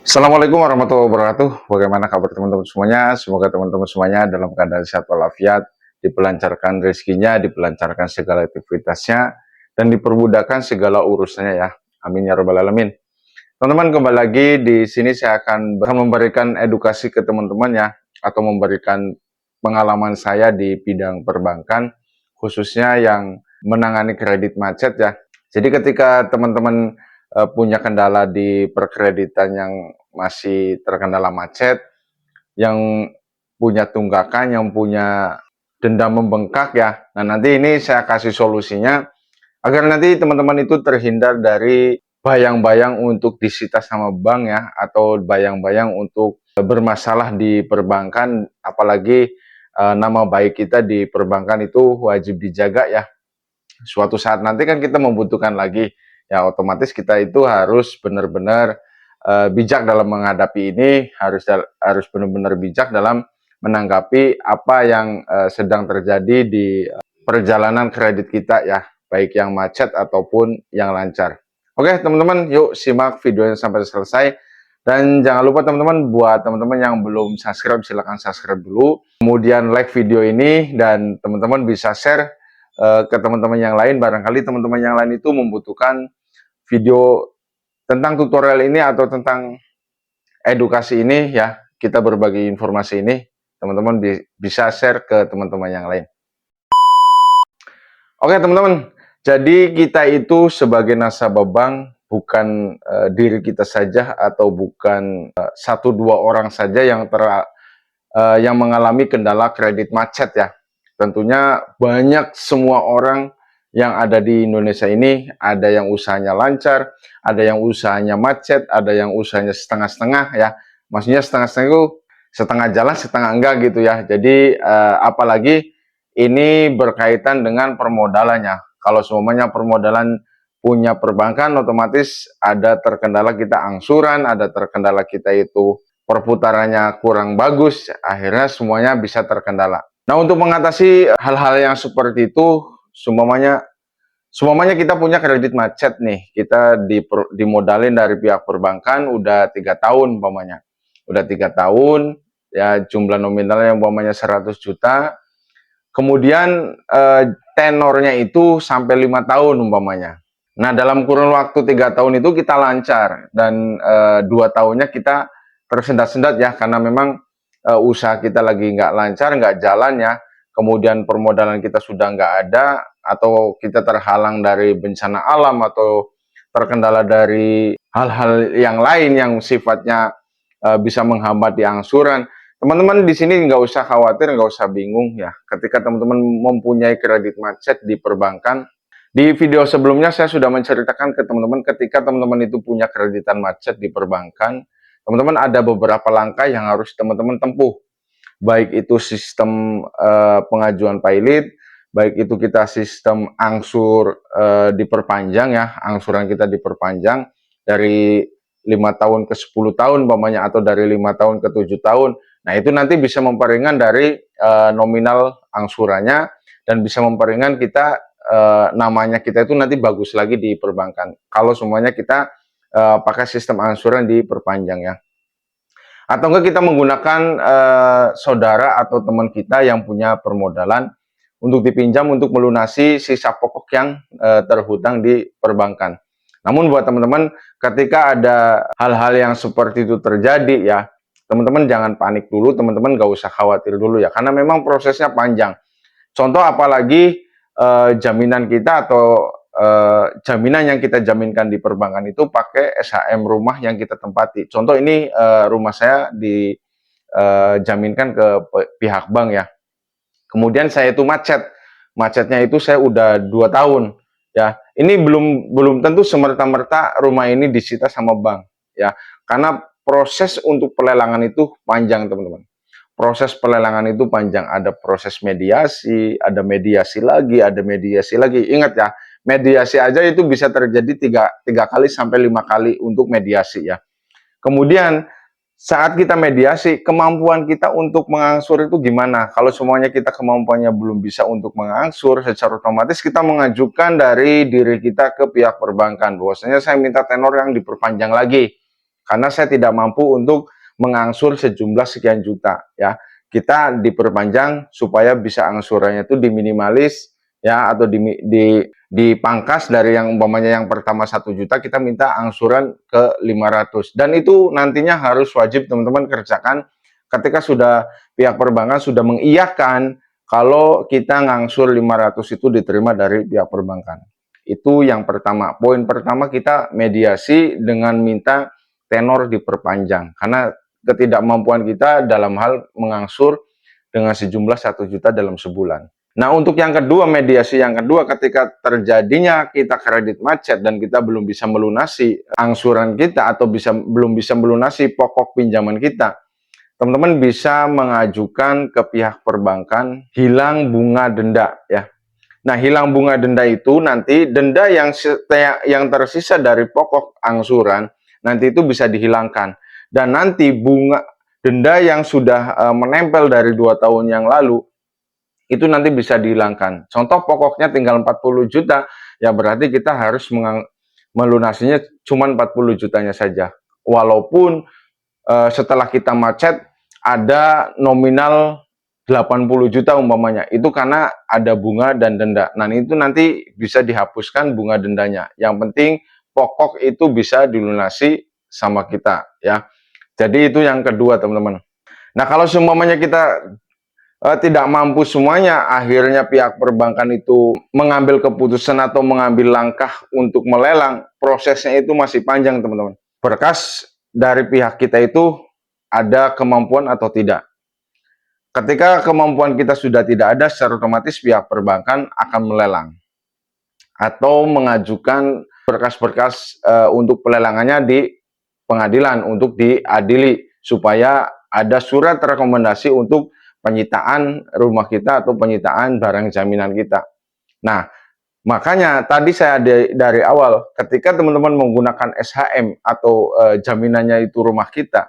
Assalamualaikum warahmatullahi wabarakatuh. Bagaimana kabar teman-teman semuanya? Semoga teman-teman semuanya dalam keadaan sehat walafiat, dipelancarkan rezekinya, dipelancarkan segala aktivitasnya, dan dipermudahkan segala urusannya ya. Amin ya robbal alamin. Teman-teman, kembali lagi di sini saya akan memberikan edukasi ke teman-teman ya, atau memberikan pengalaman saya di bidang perbankan, khususnya yang menangani kredit macet ya. Jadi ketika teman-teman punya kendala di perkreditan yang masih terkendala macet, yang punya tunggakan, yang punya denda membengkak ya. Nah, nanti ini saya kasih solusinya agar nanti teman-teman itu terhindar dari bayang-bayang untuk disita sama bank ya, atau bayang-bayang untuk bermasalah di perbankan, apalagi nama baik kita di perbankan itu wajib dijaga ya. Suatu saat nanti kan kita membutuhkan lagi, ya otomatis kita itu harus benar-benar bijak dalam menghadapi ini, harus benar-benar bijak dalam menanggapi apa yang sedang terjadi di perjalanan kredit kita ya, baik yang macet ataupun yang lancar. Oke teman-teman, yuk simak videonya sampai selesai. Dan jangan lupa teman-teman, buat teman-teman yang belum subscribe, silahkan subscribe dulu. Kemudian like video ini, dan teman-teman bisa share ke teman-teman yang lain. Barangkali teman-teman yang lain itu membutuhkan video tentang tutorial ini atau tentang edukasi ini ya. Kita berbagi informasi ini, teman-teman bisa share ke teman-teman yang lain. Oke teman-teman, jadi kita itu sebagai nasabah bank bukan diri kita saja atau bukan satu dua orang saja yang mengalami kendala kredit macet ya. Tentunya banyak semua orang yang ada di Indonesia ini, ada yang usahanya lancar, ada yang usahanya macet, ada yang usahanya setengah-setengah ya. Maksudnya setengah-setengah itu setengah jalan, setengah enggak gitu ya. Jadi apalagi ini berkaitan dengan permodalannya. Kalau semuanya permodalan punya perbankan, otomatis ada terkendala kita angsuran, ada terkendala kita itu perputarannya kurang bagus, akhirnya semuanya bisa terkendala. Nah, untuk mengatasi hal-hal yang seperti itu, semuanya kita punya kredit macet nih, kita dimodalin dari pihak perbankan udah 3 tahun umpamanya, udah 3 tahun, ya jumlah nominalnya umpamanya 100 juta, kemudian tenornya itu sampai 5 tahun umpamanya. Nah, dalam kurun waktu 3 tahun itu kita lancar, dan 2 tahunnya kita tersendat-sendat ya, karena memang usaha kita lagi nggak lancar, nggak jalan ya, kemudian permodalan kita sudah nggak ada, atau kita terhalang dari bencana alam, atau terkendala dari hal-hal yang lain yang sifatnya bisa menghambat di angsuran. Teman-teman di sini nggak usah khawatir, nggak usah bingung ya. Ketika teman-teman mempunyai kredit macet di perbankan, di video sebelumnya saya sudah menceritakan ke teman-teman ketika teman-teman itu punya kreditan macet di perbankan, teman-teman ada beberapa langkah yang harus teman-teman tempuh. Baik itu sistem pengajuan pilot, baik itu kita sistem angsur diperpanjang ya, angsuran kita diperpanjang dari 5 tahun ke 10 tahun umpamanya, atau dari 5 tahun ke 7 tahun. Nah, itu nanti bisa memperingan dari nominal angsurannya, dan bisa memperingan kita namanya kita itu nanti bagus lagi di perbankan. Kalau semuanya kita pakai sistem angsuran diperpanjang ya. Atau enggak kita menggunakan saudara atau teman kita yang punya permodalan untuk dipinjam untuk melunasi sisa pokok yang terhutang di perbankan. Namun buat teman-teman, ketika ada hal-hal yang seperti itu terjadi ya, teman-teman jangan panik dulu, teman-teman gak usah khawatir dulu ya, karena memang prosesnya panjang. Contoh apalagi jaminan kita atau jaminan yang kita jaminkan di perbankan itu pakai SHM rumah yang kita tempati. Contoh ini rumah saya dijaminkan ke pihak bank ya. Kemudian saya itu macetnya itu saya udah 2 tahun ya. Ini belum tentu semerta-merta rumah ini disita sama bank ya, karena proses untuk pelelangan itu panjang teman-teman. Proses pelelangan itu panjang, ada proses mediasi, ada mediasi lagi, ada mediasi lagi. Ingat ya, mediasi aja itu bisa terjadi tiga kali sampai 5 kali untuk mediasi ya. Kemudian saat kita mediasi, kemampuan kita untuk mengangsur itu gimana? Kalau semuanya kita kemampuannya belum bisa untuk mengangsur, secara otomatis kita mengajukan dari diri kita ke pihak perbankan. Bahwasanya saya minta tenor yang diperpanjang lagi. karena saya tidak mampu untuk mengangsur sejumlah sekian juta ya. Kita diperpanjang supaya bisa angsurannya itu diminimalis ya, atau dipangkas dari yang umpamanya yang pertama 1 juta, kita minta angsuran ke 500, dan itu nantinya harus wajib teman-teman kerjakan ketika sudah pihak perbankan sudah mengiyakan kalau kita ngangsur 500 itu diterima dari pihak perbankan. Itu yang pertama. Poin pertama, kita mediasi dengan minta tenor diperpanjang karena ketidakmampuan kita dalam hal mengangsur dengan sejumlah 1 juta dalam sebulan. Nah, untuk yang kedua, mediasi yang kedua, ketika terjadinya kita kredit macet dan kita belum bisa melunasi angsuran kita atau belum bisa melunasi pokok pinjaman kita, teman-teman bisa mengajukan ke pihak perbankan hilang bunga denda ya. Nah, hilang bunga denda itu nanti denda yang tersisa dari pokok angsuran nanti itu bisa dihilangkan, dan nanti bunga denda yang sudah menempel dari 2 tahun yang lalu itu nanti bisa dihilangkan. Contoh pokoknya tinggal 40 juta, ya berarti kita harus melunasinya cuma 40 jutanya saja. Walaupun setelah kita macet ada nominal 80 juta umpamanya, itu karena ada bunga dan denda. Nah, itu nanti bisa dihapuskan bunga dendanya. Yang penting pokok itu bisa dilunasi sama kita ya. Jadi itu yang kedua, teman-teman. Nah, kalau semuanya kita tidak mampu semuanya, akhirnya pihak perbankan itu mengambil keputusan atau mengambil langkah untuk melelang, prosesnya itu masih panjang, teman-teman. Berkas dari pihak kita itu ada kemampuan atau tidak. Ketika kemampuan kita sudah tidak ada, secara otomatis pihak perbankan akan melelang atau mengajukan berkas-berkas untuk pelelangannya di pengadilan untuk diadili, supaya ada surat rekomendasi untuk penyitaan rumah kita atau penyitaan barang jaminan kita. Nah, makanya tadi saya dari awal, ketika teman-teman menggunakan SHM atau jaminannya itu rumah kita,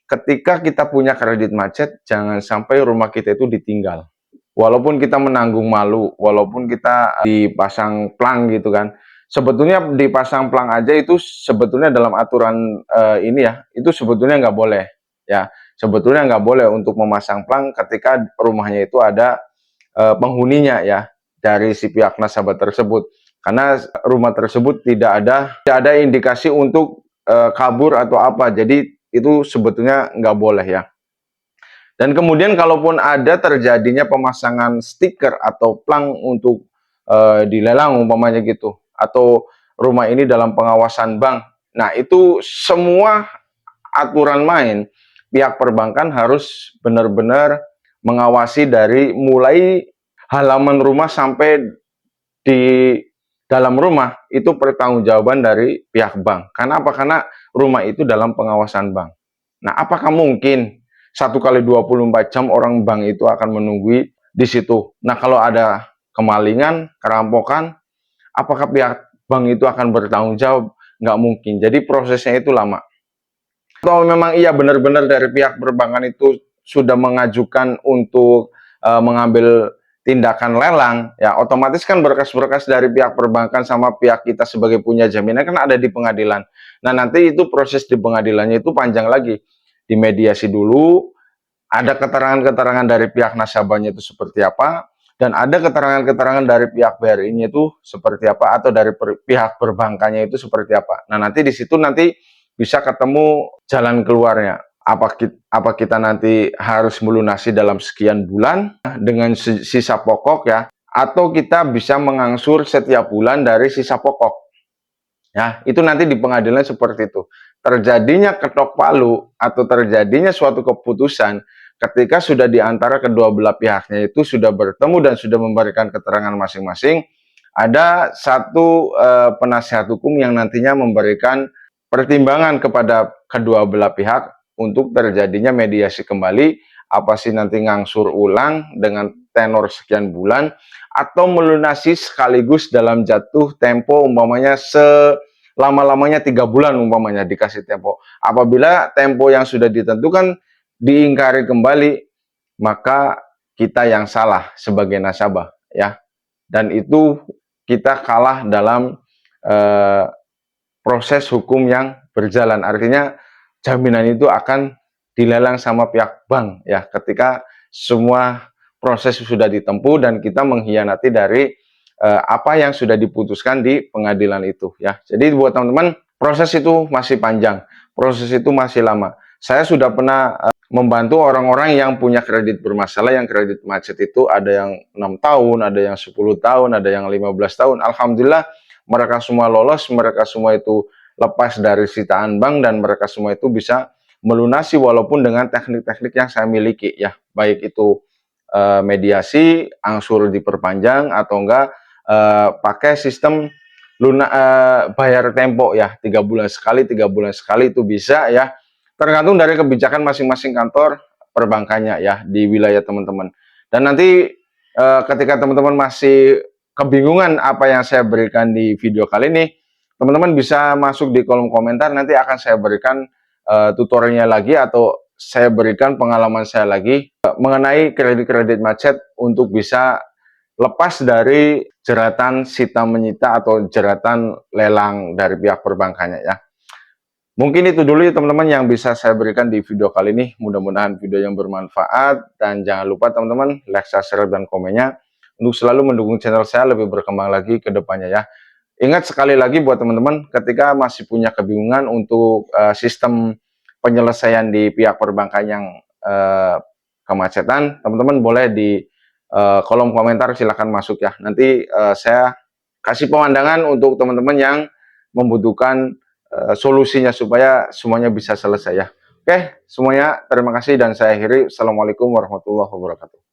ketika kita punya kredit macet, jangan sampai rumah kita itu ditinggal. Walaupun kita menanggung malu, walaupun kita dipasang plang gitu kan, sebetulnya dipasang plang aja itu sebetulnya dalam aturan ini ya, itu sebetulnya nggak boleh ya. Sebetulnya nggak boleh untuk memasang plang ketika rumahnya itu ada penghuninya ya, dari si pihak nasabah tersebut, karena rumah tersebut tidak ada indikasi untuk kabur atau apa, jadi itu sebetulnya nggak boleh ya. Dan kemudian kalaupun ada terjadinya pemasangan stiker atau plang untuk dilelang umpamanya gitu, atau rumah ini dalam pengawasan bank, nah itu semua aturan main pihak perbankan harus benar-benar mengawasi dari mulai halaman rumah sampai di dalam rumah, itu pertanggungjawaban dari pihak bank. Karena apa? Karena rumah itu dalam pengawasan bank. Nah, apakah mungkin 1 kali 24 jam orang bank itu akan menunggu di situ? Nah, kalau ada kemalingan, kerampokan, apakah pihak bank itu akan bertanggung jawab? Nggak mungkin. Jadi prosesnya itu lama. Kalau memang iya benar-benar dari pihak perbankan itu sudah mengajukan untuk mengambil tindakan lelang, ya otomatis kan berkas-berkas dari pihak perbankan sama pihak kita sebagai punya jaminan kan ada di pengadilan. Nah, nanti itu proses di pengadilannya itu panjang lagi. Dimediasi dulu, ada keterangan-keterangan dari pihak nasabahnya itu seperti apa, dan ada keterangan-keterangan dari pihak BRI-nya itu seperti apa, atau dari pihak perbankannya itu seperti apa. Nah, nanti di situ nanti bisa ketemu jalan keluarnya. Apa kita nanti harus melunasi dalam sekian bulan dengan sisa pokok ya, atau kita bisa mengangsur setiap bulan dari sisa pokok. Ya, itu nanti di pengadilan seperti itu. Terjadinya ketok palu atau terjadinya suatu keputusan ketika sudah di antara kedua belah pihaknya itu sudah bertemu dan sudah memberikan keterangan masing-masing, ada satu penasihat hukum yang nantinya memberikan pertimbangan kepada kedua belah pihak untuk terjadinya mediasi kembali, apa sih nanti ngangsur ulang dengan tenor sekian bulan, atau melunasi sekaligus dalam jatuh tempo umpamanya selama-lamanya 3 bulan umpamanya dikasih tempo. Apabila tempo yang sudah ditentukan diingkari kembali, maka kita yang salah sebagai nasabah ya, dan itu kita kalah dalam proses hukum yang berjalan. Artinya jaminan itu akan dilelang sama pihak bank ya, ketika semua proses sudah ditempuh dan kita mengkhianati dari apa yang sudah diputuskan di pengadilan itu ya. Jadi buat teman-teman, proses itu masih panjang, proses itu masih lama. Saya sudah pernah membantu orang-orang yang punya kredit bermasalah, yang kredit macet itu ada yang 6 tahun, ada yang 10 tahun, ada yang 15 tahun. Alhamdulillah mereka semua lolos, mereka semua itu lepas dari sitaan bank dan mereka semua itu bisa melunasi walaupun dengan teknik-teknik yang saya miliki ya, baik itu mediasi, angsur diperpanjang atau enggak pakai sistem bayar tempo ya, 3 bulan sekali, 3 bulan sekali itu bisa ya, tergantung dari kebijakan masing-masing kantor perbankannya ya di wilayah teman-teman. Dan nanti ketika teman-teman masih kebingungan apa yang saya berikan di video kali ini, teman-teman bisa masuk di kolom komentar, nanti akan saya berikan tutorialnya lagi atau saya berikan pengalaman saya lagi mengenai kredit-kredit macet untuk bisa lepas dari jeratan sita menyita atau jeratan lelang dari pihak perbankannya ya. Mungkin itu dulu ya teman-teman yang bisa saya berikan di video kali ini. Mudah-mudahan video yang bermanfaat dan jangan lupa teman-teman like, subscribe, dan komennya untuk selalu mendukung channel saya lebih berkembang lagi ke depannya ya. Ingat sekali lagi buat teman-teman, ketika masih punya kebingungan untuk sistem penyelesaian di pihak perbankan yang kemacetan, teman-teman boleh di kolom komentar silahkan masuk ya. Nanti saya kasih pemandangan untuk teman-teman yang membutuhkan solusinya supaya semuanya bisa selesai ya. Oke, semuanya terima kasih dan saya akhiri. Assalamualaikum warahmatullahi wabarakatuh.